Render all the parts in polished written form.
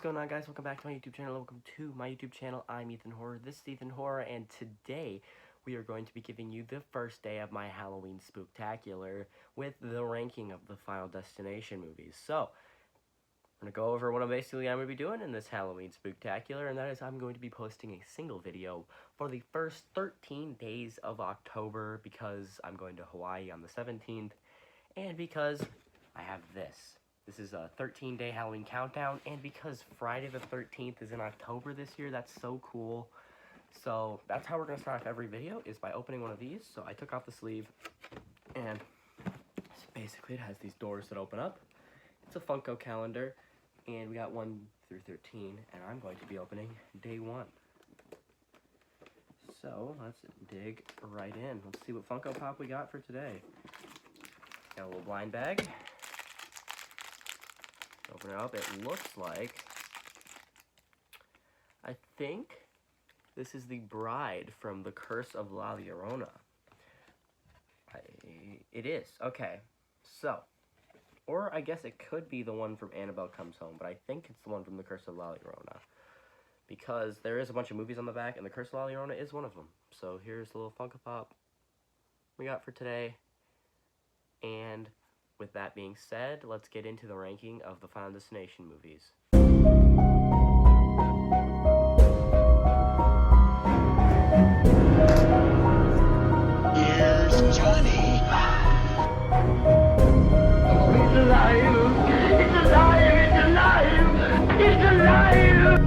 what's going on, guys? Welcome back to my YouTube channel. Welcome to my YouTube channel. I'm Ethan Horror. This is Ethan Horror, and today we are going to be giving you the first day of my Halloween Spooktacular with the ranking of the Final Destination movies. So, I'm going to go over what I'm going to be doing in this Halloween Spooktacular, and that is I'm going to be posting a single video for the first 13 days of October because I'm going to Hawaii on the 17th, and because I have this. This is a 13-day Halloween countdown, and because Friday the 13th is in October this year, that's so cool. So that's how we're going to start off every video, is by opening one of these. So I took off the sleeve, and basically it has these doors that open up. It's a Funko calendar, and we got 1 through 13, and I'm going to be opening day 1. So let's dig right in. Let's see what Funko Pop we got for today. Got a little blind bag. Open it up. It looks like, I think this is the bride from The Curse of La Llorona. It is. Okay. So, or I guess it could be the one from Annabelle Comes Home, but I think it's the one from The Curse of La Llorona. Because there is a bunch of movies on the back, and The Curse of La Llorona is one of them. So here's the little Funko Pop we got for today. And with that being said, let's get into the ranking of the Final Destination movies. Here's Johnny. Oh, it's alive! It's alive! It's alive! It's alive!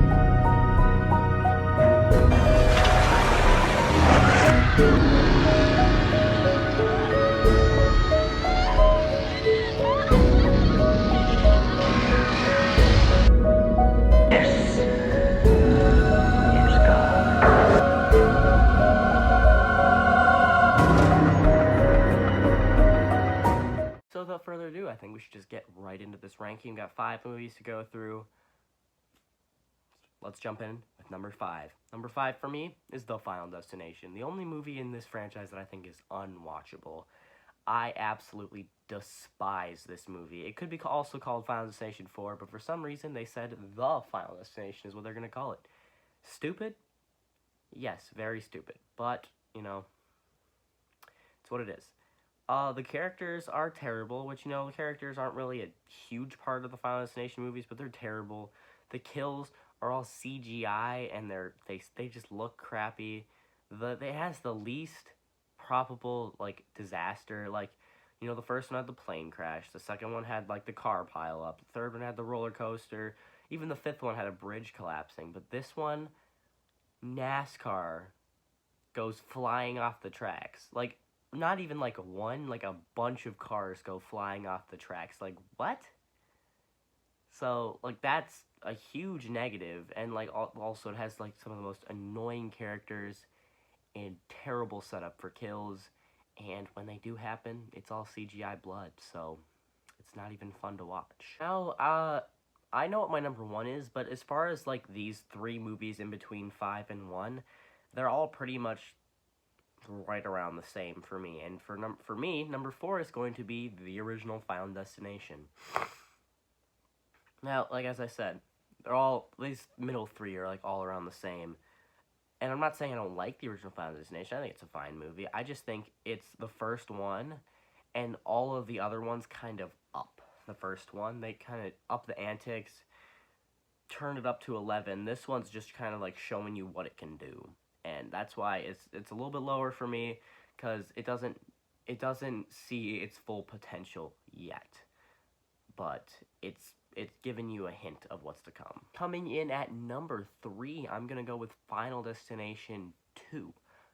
So without further ado, I think we should just get right into this ranking. We've got 5 movies to go through. Let's jump in with number 5. Number 5 for me is The Final Destination. The only movie in this franchise that I think is unwatchable. I absolutely despise this movie. It could be also called Final Destination 4, but for some reason they said The Final Destination is what they're going to call it. Stupid? Yes, very stupid. But, you know, it's what it is. The characters are terrible, which, you know, the characters aren't really a huge part of the Final Destination movies, but they're terrible. The kills are all CGI, and they just look crappy. It has the least probable, like, disaster. Like, you know, the first one had the plane crash. The second one had, like, the car pile up. The third one had the roller coaster. Even the fifth one had a bridge collapsing. But this one, NASCAR goes flying off the tracks. Like, not even like one, like a bunch of cars go flying off the tracks. Like, what? So, like, that's a huge negative. And, like, also it has, like, some of the most annoying characters and terrible setup for kills. And when they do happen, it's all CGI blood. So, it's not even fun to watch. Now, I know what my number 1 is, but as far as, like, these 3 movies in between 5 and 1, they're all pretty much right around the same for me. And for me, number 4 is going to be the original Final Destination. Now, like, as I said, these middle 3 are, like, all around the same. And I'm not saying I don't like the original Final Destination. I think it's a fine movie. I just think it's the first one, and all of the other ones kind of up the first one. They kind of up the antics, turn it up to 11. This one's just kind of, like, showing you what it can do. And that's why it's a little bit lower for me, because it doesn't see its full potential yet, but it's giving you a hint of what's to come. Coming in at number 3, I'm gonna go with Final Destination 2.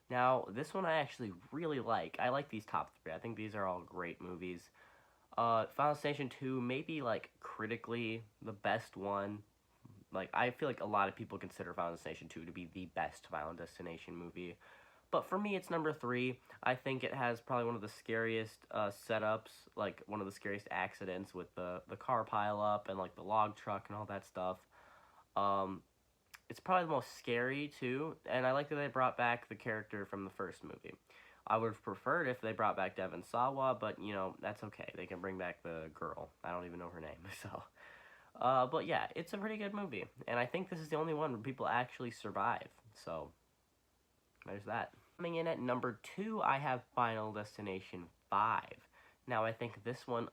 Now, this one I actually really like. I like these top 3. I think these are all great movies. Final Destination 2 may be, like, critically the best one. Like, I feel like a lot of people consider Final Destination 2 to be the best Final Destination movie. But for me, it's number 3. I think it has probably one of the scariest setups, like, one of the scariest accidents with the car pile-up and, like, the log truck and all that stuff. It's probably the most scary, too, and I like that they brought back the character from the first movie. I would have preferred if they brought back Devon Sawa, but, you know, that's okay. They can bring back the girl. I don't even know her name, so... But yeah, it's a pretty good movie, and I think this is the only one where people actually survive. So there's that. Coming in at number 2, I have Final Destination 5. Now I think this one,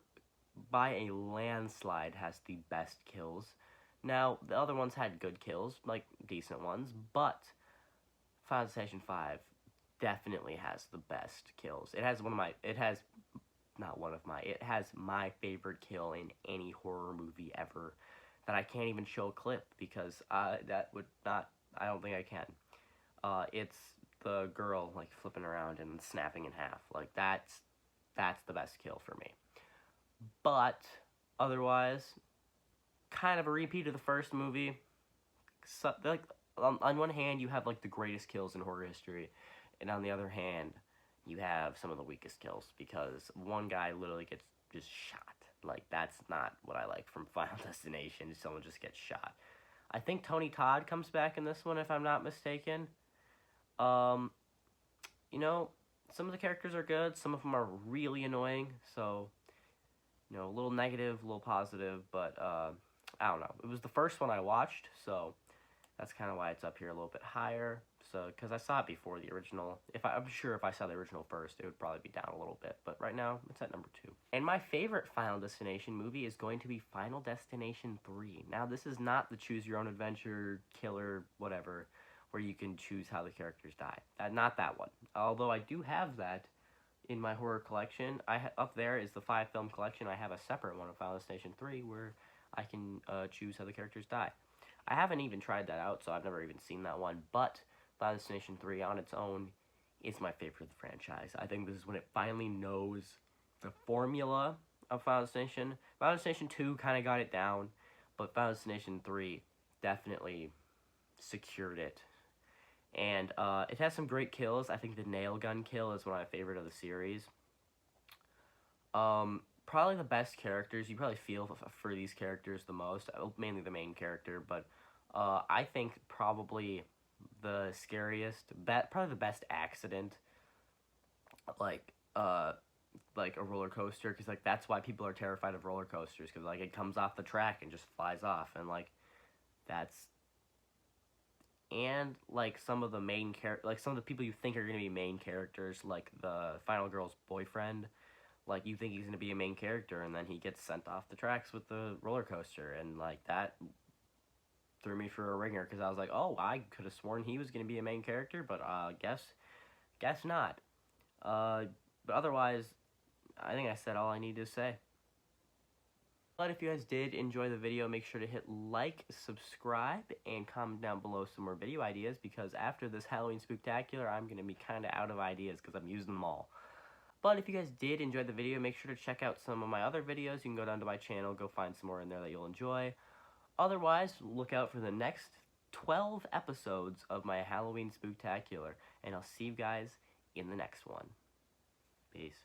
by a landslide, has the best kills. Now the other ones had good kills, like decent ones, but Final Destination 5 definitely has the best kills. It has it has my favorite kill in any horror movie ever that I can't even show a clip because that would not, I don't think I can. It's the girl like flipping around and snapping in half. Like that's the best kill for me. But otherwise, kind of a repeat of the first movie. So, like on one hand, you have like the greatest kills in horror history, and on the other hand, you have some of the weakest kills because one guy literally gets just shot. Like that's not what I like from Final Destination. Someone just gets shot. I think Tony Todd comes back in this one if I'm not mistaken. Um, you know, some of the characters are good. Some of them are really annoying. So, a little negative, a little positive, but I don't know. It was the first one I watched, so that's kind of why it's up here a little bit higher. So, because I saw it before the original. I'm sure if I saw the original first, it would probably be down a little bit. But right now, it's at number 2. And my favorite Final Destination movie is going to be Final Destination 3. Now, this is not the choose your own adventure, killer, whatever, where you can choose how the characters die. Not that one. Although I do have that in my horror collection. Up there is the 5-film collection. I have a separate one of Final Destination 3 where I can choose how the characters die. I haven't even tried that out, so I've never even seen that one, but Final Destination 3 on its own is my favorite of the franchise. I think this is when it finally knows the formula of Final Destination. Final Destination 2 kind of got it down, but Final Destination 3 definitely secured it. And it has some great kills. I think the nail gun kill is one of my favorite of the series. Probably the best characters. You probably feel for these characters the most. Mainly the main character, but I think probably the scariest, probably the best accident, like a roller coaster, because like that's why people are terrified of roller coasters, because like it comes off the track and just flies off, and like that's, and like some of the main like some of the people you think are gonna be main characters, like the final girl's boyfriend, like you think he's gonna be a main character, and then he gets sent off the tracks with the roller coaster, and like that threw me for a ringer because I was like, oh, I could have sworn he was going to be a main character, but guess not. But otherwise, I think I said all I need to say. But if you guys did enjoy the video, make sure to hit like, subscribe, and comment down below some more video ideas, because after this Halloween Spooktacular, I'm going to be kind of out of ideas because I'm using them all. But if you guys did enjoy the video, make sure to check out some of my other videos. You can go down to my channel, go find some more in there that you'll enjoy. Otherwise, look out for the next 12 episodes of my Halloween Spooktacular, and I'll see you guys in the next one. Peace.